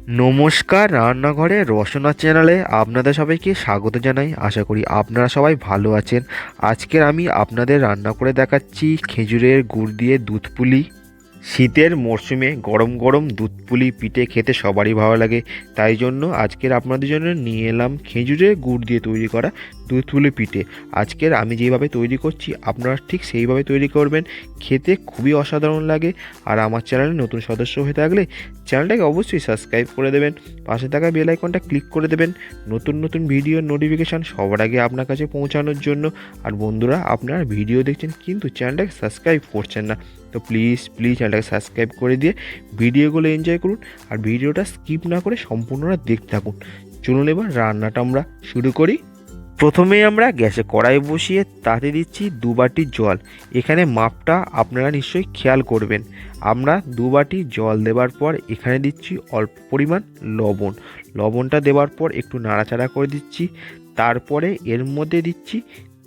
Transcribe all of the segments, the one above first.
নমস্কার, রান্নাঘরে রসনা চ্যানেলে আপনাদের সবাইকে স্বাগত জানাই। আশা করি আপনারা সবাই ভালো আছেন। আজকের আমি আপনাদের রান্না করে দেখাচ্ছি খেজুরের গুড় দিয়ে দুধ পুলি। শীতের মরশুমে গরম গরম দুধ পুলি পিঠে খেতে সবারই ভালো লাগে। তাই জন্য আজকের আপনাদের জন্য নিয়ে এলাম খেজুরের গুড় দিয়ে তৈরি করা দুধ পুলি পিঠে। আজকের আমি যেভাবে তৈরি করছি আপনারা ঠিক সেইভাবে তৈরি করবেন, খেতে খুবই অসাধারণ লাগে। আর আমার চ্যানেলে নতুন সদস্য হয়ে থাকলে চ্যানেলটাকে অবশ্যই সাবস্ক্রাইব করে দেবেন, পাশে থাকা বেল আইকনটা ক্লিক করে দেবেন নতুন নতুন ভিডিওর নোটিফিকেশান সবার আগে আপনার কাছে পৌঁছানোর জন্য। আর বন্ধুরা, আপনারা ভিডিও দেখছেন কিন্তু চ্যানেলটাকে সাবস্ক্রাইব করছেন না, তো প্লিজ চ্যানেলটাকে সাবস্ক্রাইব করে দিয়ে ভিডিওগুলো এনজয় করুন। আর ভিডিওটা স্কিপ না করে সম্পূর্ণটা দেখতে থাকুন। চলুন এবার রান্নাটা আমরা শুরু করি। প্রথমে আমরা গ্যাসে কড়াই বসিয়ে তাতে দিচ্ছি 2 বাটি জল। এখানে মাপটা আপনারা নিশ্চয়ই খেয়াল করবেন। আমরা 2 বাটি জল দেওয়ার পর এখানে দিচ্ছি অল্প পরিমাণ লবণ। লবণটা দেওয়ার পর একটু নাড়াচাড়া করে দিচ্ছি। তারপরে এর মধ্যে দিচ্ছি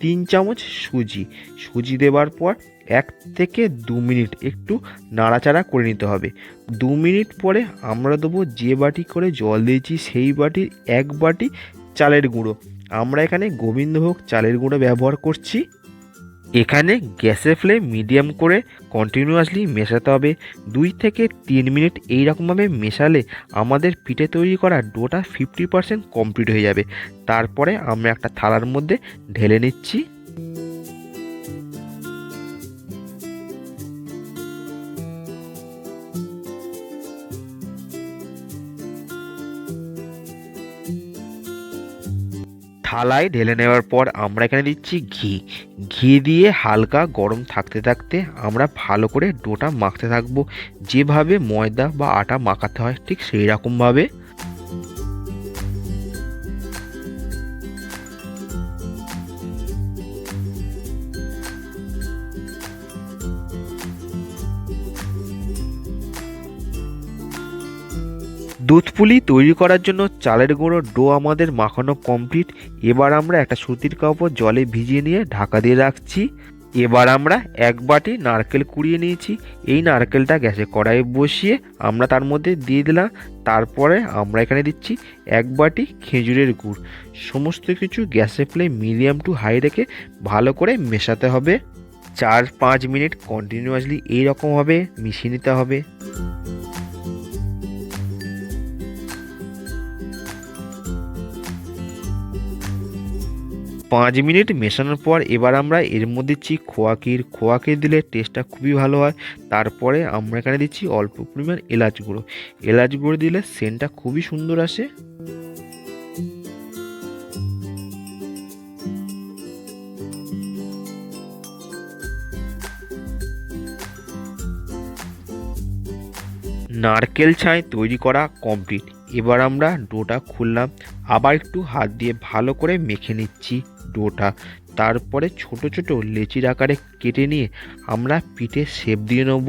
3 চামচ সুজি। সুজি দেওয়ার পর 1 থেকে 2 মিনিট একটু নাড়াচাড়া করে নিতে হবে। 2 মিনিট পরে আমরা দেবো যে বাটি করে জল দিয়েছি সেই বাটির 1 বাটি চালের গুঁড়ো। আমরা এখানে গোবিন্দভোগ চালের গুঁড়ো ব্যবহার করছি। এখানে গ্যাসের ফ্লেম মিডিয়াম করে কন্টিনিউয়াসলি মেশাতে হবে। 2 থেকে 3 মিনিট এই রকমভাবে মেশালে আমাদের পিঠে তৈরি করা ডোটা 50% কমপ্লিট হয়ে যাবে। তারপরে আমরা একটা থালার মধ্যে ঢেলে নিচ্ছি। থালায় ঢেলে নেওয়ার পর আমরা এখানে দিচ্ছি ঘি। ঘি দিয়ে হালকা গরম থাকতে থাকতে আমরা ভালো করে ডোটা মাখতে থাকবো। যেভাবে ময়দা বা আটা মাখাতে হয় ঠিক সেই রকমভাবে। 2 পুলি তৈরি করার জন্য চালের গুঁড়ো ডো আমাদের মাখানো কমপ্লিট। এবার আমরা একটা সুতির কাপড় জলে ভিজিয়ে নিয়ে ঢাকা দিয়ে রাখছি। এবার আমরা 1 বাটি নারকেল কুড়িয়ে নিয়েছি। এই নারকেলটা গ্যাসে কড়াইয়ে বসিয়ে আমরা তার মধ্যে দিয়ে দিলাম। তারপরে আমরা এখানে দিচ্ছি 1 বাটি খেজুরের গুড়। সমস্ত কিছু গ্যাসের ফ্লেম মিডিয়াম টু হাই রেখে ভালো করে মেশাতে হবে। 4-5 মিনিট কন্টিনিউয়াসলি এইরকমভাবে মিশিয়ে নিতে হবে। 5 মিনিট মেশানোর পর এবার আমরা এর মধ্যে দিচ্ছি খোয়া ক্ষীর দিলে টেস্টটা খুবই ভালো হয়। তারপরে আমরা এখানে দিচ্ছি অল্প পরিমাণ এলাচ গুঁড়ো দিলে সেন্টটা খুবই সুন্দর আসে। নারকেল ছাই তৈরি করা কমপ্লিট। এবার আমরা ডোটা খুললাম, আবার একটু হাত দিয়ে ভালো করে মেখে নিচ্ছি ডোটা। তারপরে ছোট ছোট লেচির আকারে কেটে নিয়ে আমরা পিঠে শেপ দিয়ে নেব।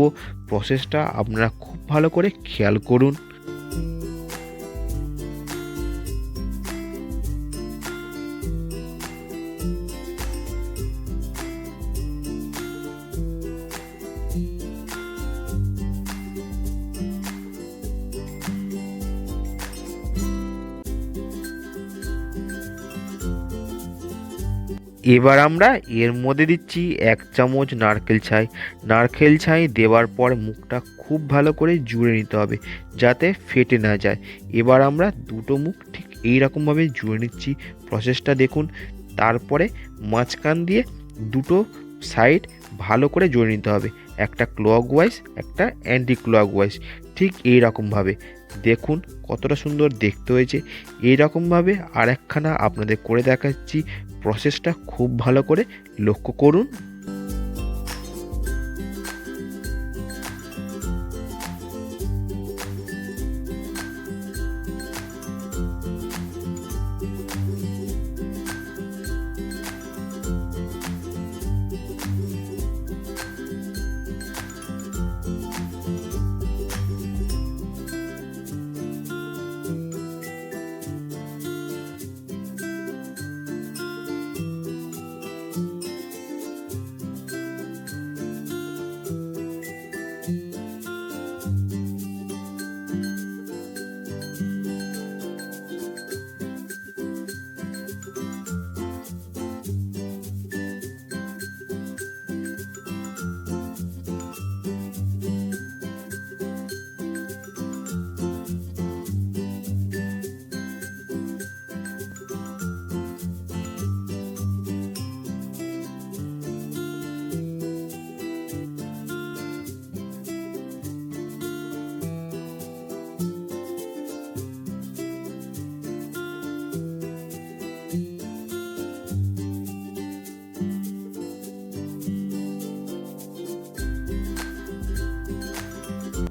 প্রসেসটা আপনারা খুব ভালো করে খেয়াল করুন। এবার আমরা এর মধ্যে দিচ্ছি 1 চামচ নারকেল ছাই দেওয়ার পর মুখটা খুব ভালো করে জুড়ে নিতে হবে যাতে ফেটে না যায়। এবার আমরা দুটো মুখ ঠিক এই রকমভাবে জুড়ে নিচ্ছি। প্রসেসটা দেখুন। তারপরে মাঝখান দিয়ে দুটো সাইড ভালো করে জুড়ে নিতে হবে, একটা ক্লকওয়াইজ একটা অ্যান্টি ক্লকওয়াইজ, ঠিক এই রকমভাবে। দেখুন কতটা সুন্দর দেখতে হয়েছে। এই রকমভাবে আর একখানা আপনাদের করে দেখাচ্ছি। প্রসেসটা খুব ভালো করে লক্ষ্য করুন।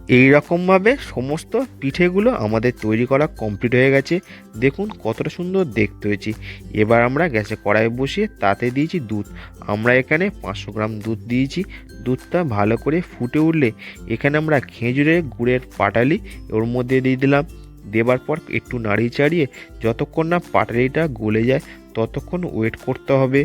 এই রকমভাবে সমস্ত পিঠেগুলো আমাদের তৈরি করা কমপ্লিট হয়ে গেছে। দেখুন কতটা সুন্দর দেখতে হয়েছে। এবার আমরা গ্যাসে কড়াই বসিয়ে তাতে দিয়েছি দুধ। আমরা এখানে 500 গ্রাম দুধ দিয়েছি। দুধটা ভালো করে ফুটে উঠলে এখানে আমরা খেজুরের গুড়ের পাটালি ওর মধ্যে দিয়ে দিলাম। দেবার পর একটু নাড়িয়ে চাড়িয়ে যতক্ষণ না পাটালিটা গলে যায় ততক্ষণ ওয়েট করতে হবে।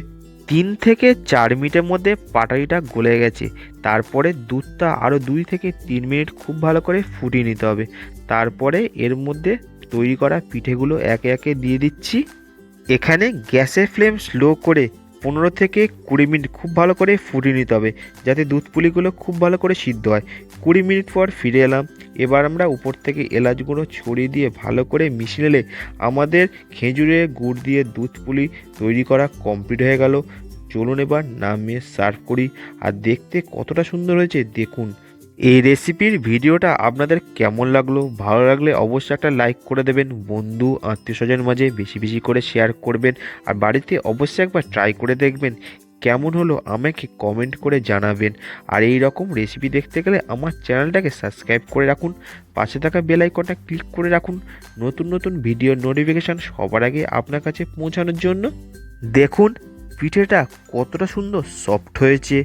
3 থেকে 4 মিনিটের মধ্যে পাটালিটা গলে গেছে। তারপরে দুধটা আরও 2 থেকে 3 মিনিট খুব ভালো করে ফুটিয়ে নিতে হবে। তারপরে এর মধ্যে তৈরি করা পিঠেগুলো একে একে দিয়ে দিচ্ছি। এখানে গ্যাসের ফ্লেম স্লো করে 15 থেকে 20 মিনিট খুব ভালো করে ফুটিয়ে নিতে হবে, যাতে দুধ পুলিগুলো খুব ভালো করে সিদ্ধ হয়। 20 মিনিট পর ফিরে এলাম। এবার আমরা উপর থেকে এলাচ গুঁড়ো ছড়িয়ে দিয়ে ভালো করে মিশিয়ে নিলে আমাদের খেজুরের গুড় দিয়ে দুধ পুলি তৈরি করা কমপ্লিট হয়ে গেল। চলুন এবার নামিয়ে সার্ভ করি। আর দেখতে কতটা সুন্দর হয়েছে দেখুন। এই রেসিপির ভিডিওটা আপনাদের কেমন লাগলো? ভালো লাগলে অবশ্যই একটা লাইক করে দেবেন, বন্ধু আত্মীয় স্বজনের মাঝে বেশি বেশি করে শেয়ার করবেন। আর বাড়িতে অবশ্যই একবার ট্রাই করে দেখবেন কেমন হলো, আমাকে কমেন্ট করে জানাবেন। আর এই রকম রেসিপি দেখতে গেলে আমার চ্যানেলটাকে সাবস্ক্রাইব করে রাখুন, পাশে থাকা বেল আইকনটা ক্লিক করে রাখুন নতুন নতুন ভিডিওর নোটিফিকেশান সবার আগে আপনার কাছে পৌঁছানোর জন্য। দেখুন পিঠেটা কতটা সুন্দর সফট হয়েছে।